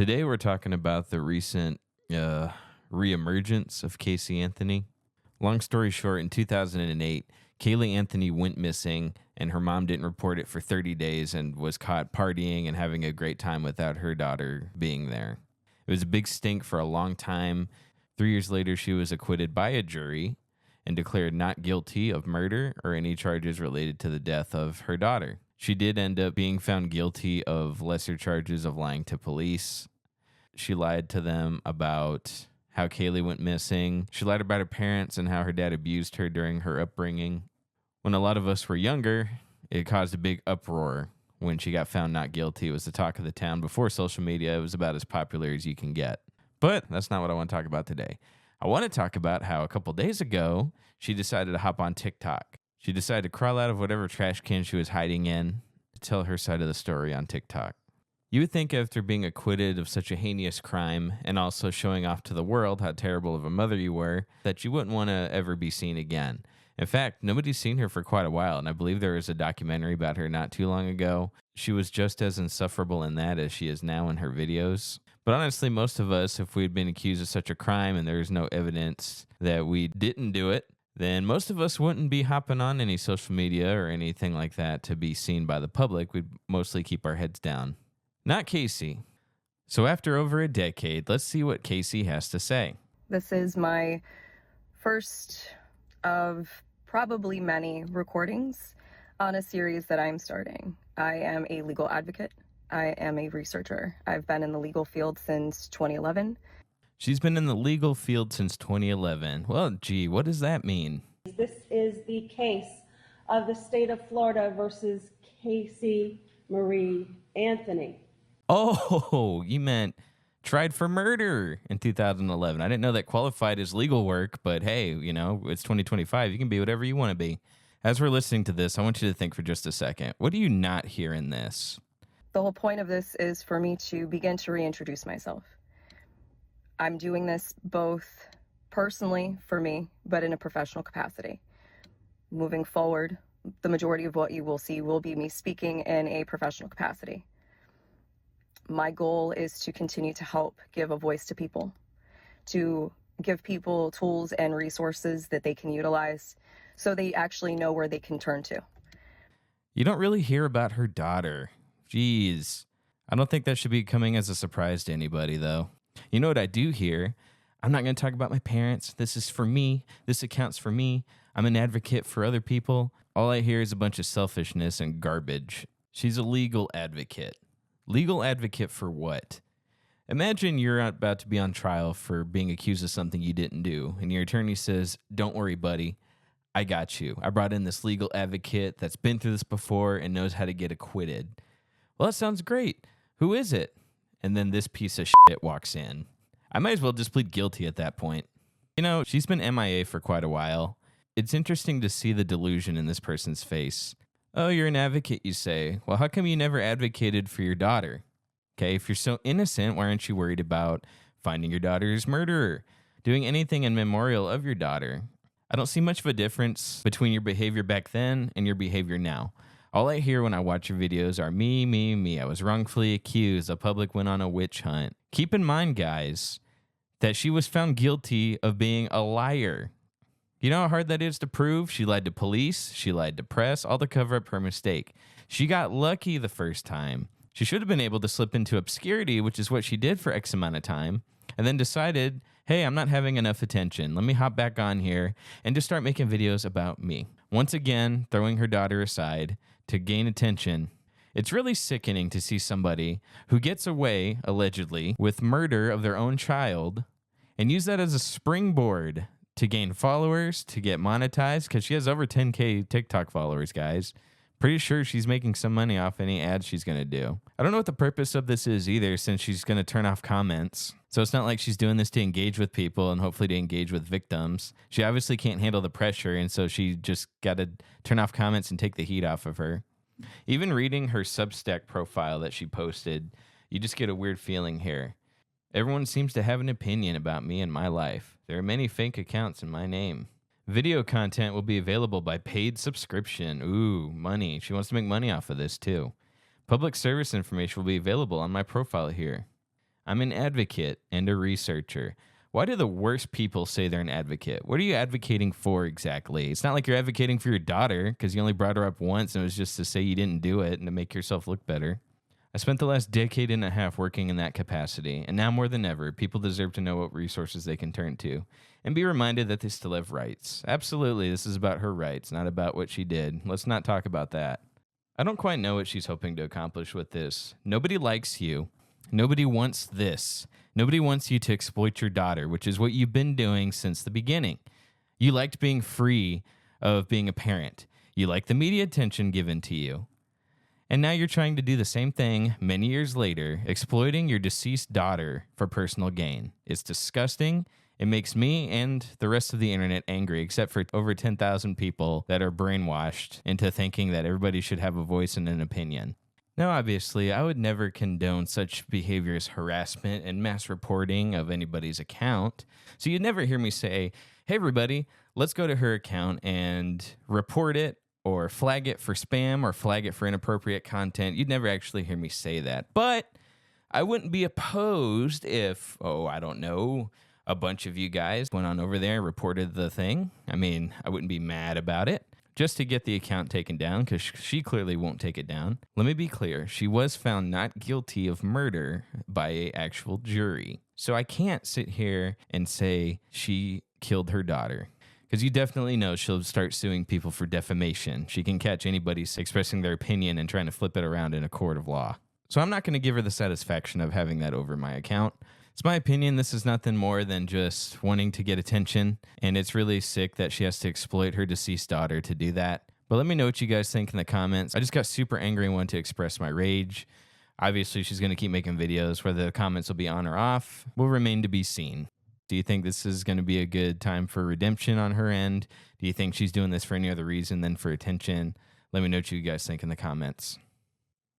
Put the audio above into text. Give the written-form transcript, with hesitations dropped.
Today we're talking about the recent reemergence of Casey Anthony. Long story short, in 2008, Kaylee Anthony went missing, and her mom didn't report it for 30 days and was caught partying and having a great time without her daughter being there. It was a big stink for a long time. 3 years later, she was acquitted by a jury and declared not guilty of murder or any charges related to the death of her daughter. She did end up being found guilty of lesser charges of lying to police. She lied to them about how Kaylee went missing. She lied about her parents and how her dad abused her during her upbringing. When a lot of us were younger, it caused a big uproar when she got found not guilty. It was the talk of the town. Before social media, it was about as popular as you can get. But that's not what I want to talk about today. I want to talk about how a couple days ago, she decided to hop on TikTok. She decided to crawl out of whatever trash can she was hiding in to tell her side of the story on TikTok. You would think after being acquitted of such a heinous crime and also showing off to the world how terrible of a mother you were, that you wouldn't want to ever be seen again. In fact, nobody's seen her for quite a while, and I believe there was a documentary about her not too long ago. She was just as insufferable in that as she is now in her videos. But honestly, most of us, if we'd been accused of such a crime and there's no evidence that we didn't do it, then most of us wouldn't be hopping on any social media or anything like that to be seen by the public. We'd mostly keep our heads down. Not Casey. So after over a decade, let's see what Casey has to say. This is my first of probably many recordings on a series that I'm starting. I am a legal advocate. I am a researcher. I've been in the legal field since 2011. She's been in the legal field since 2011. Well, gee, what does that mean? This is the case of the state of Florida versus Casey Marie Anthony. Oh, you meant tried for murder in 2011. I didn't know that qualified as legal work, but hey, you know, it's 2025. You can be whatever you want to be. As we're listening to this, I want you to think for just a second. What do you not hear in this? The whole point of this is for me to begin to reintroduce myself. I'm doing this both personally for me, but in a professional capacity. Moving forward, the majority of what you will see will be me speaking in a professional capacity. My goal is to continue to help give a voice to people, to give people tools and resources that they can utilize so they actually know where they can turn to. You don't really hear about her daughter. Jeez. I don't think that should be coming as a surprise to anybody, though. You know what I do hear? I'm not going to talk about my parents. This is for me. This accounts for me. I'm an advocate for other people. All I hear is a bunch of selfishness and garbage. She's a legal advocate. Legal advocate for what? Imagine you're about to be on trial for being accused of something you didn't do, and your attorney says, "Don't worry, buddy. I got you. I brought in this legal advocate that's been through this before and knows how to get acquitted." Well, that sounds great. Who is it? And then this piece of shit walks in. I might as well just plead guilty at that point. You know, she's been MIA for quite a while. It's interesting to see the delusion in this person's face. Oh, you're an advocate, you say. Well, how come you never advocated for your daughter? Okay, if you're so innocent, why aren't you worried about finding your daughter's murderer? Doing anything in memorial of your daughter? I don't see much of a difference between your behavior back then and your behavior now. All I hear when I watch your videos are me. I was wrongfully accused. The public went on a witch hunt. Keep in mind, guys, that she was found guilty of being a liar. You know how hard that is to prove? She lied to police. She lied to press, all to cover up her mistake. She got lucky the first time. She should have been able to slip into obscurity, which is what she did for X amount of time, and then decided, hey, I'm not having enough attention. Let me hop back on here and just start making videos about me. Once again, throwing her daughter aside to gain attention. It's really sickening to see somebody who gets away, allegedly, with murder of their own child and use that as a springboard to gain followers, to get monetized, because she has over 10K TikTok followers, guys. Pretty sure she's making some money off any ads she's going to do. I don't know what the purpose of this is either, since she's going to turn off comments. So it's not like she's doing this to engage with people and hopefully to engage with victims. She obviously can't handle the pressure, and so she just got to turn off comments and take the heat off of her. Even reading her Substack profile that she posted, you just get a weird feeling here. Everyone seems to have an opinion about me and my life. There are many fake accounts in my name. Video content will be available by paid subscription. Ooh, money. She wants to make money off of this too. Public service information will be available on my profile here. I'm an advocate and a researcher. Why do the worst people say they're an advocate? What are you advocating for exactly? It's not like you're advocating for your daughter because you only brought her up once and it was just to say you didn't do it and to make yourself look better. I spent the last decade and a half working in that capacity, and now more than ever, people deserve to know what resources they can turn to and be reminded that they still have rights. Absolutely, this is about her rights, not about what she did. Let's not talk about that. I don't quite know what she's hoping to accomplish with this. Nobody likes you. Nobody wants this. Nobody wants you to exploit your daughter, which is what you've been doing since the beginning. You liked being free of being a parent. You liked the media attention given to you. And now you're trying to do the same thing many years later, exploiting your deceased daughter for personal gain. It's disgusting. It makes me and the rest of the internet angry, except for over 10,000 people that are brainwashed into thinking that everybody should have a voice and an opinion. Now, obviously, I would never condone such behavior as harassment and mass reporting of anybody's account. So you'd never hear me say, hey, everybody, let's go to her account and report it or flag it for spam or flag it for inappropriate content. You'd never actually hear me say that. But I wouldn't be opposed if, I don't know, a bunch of you guys went on over there and reported the thing. I mean, I wouldn't be mad about it. Just to get the account taken down, because she clearly won't take it down. Let me be clear. She was found not guilty of murder by an actual jury. So I can't sit here and say she killed her daughter, because you definitely know she'll start suing people for defamation. She can catch anybody expressing their opinion and trying to flip it around in a court of law. So I'm not going to give her the satisfaction of having that over my account. It's my opinion, this is nothing more than just wanting to get attention, and it's really sick that she has to exploit her deceased daughter to do that. But let me know what you guys think in the comments. I just got super angry and wanted to express my rage. Obviously, she's going to keep making videos. Whether the comments will be on or off will remain to be seen. Do you think this is going to be a good time for redemption on her end? Do you think she's doing this for any other reason than for attention? Let me know what you guys think in the comments.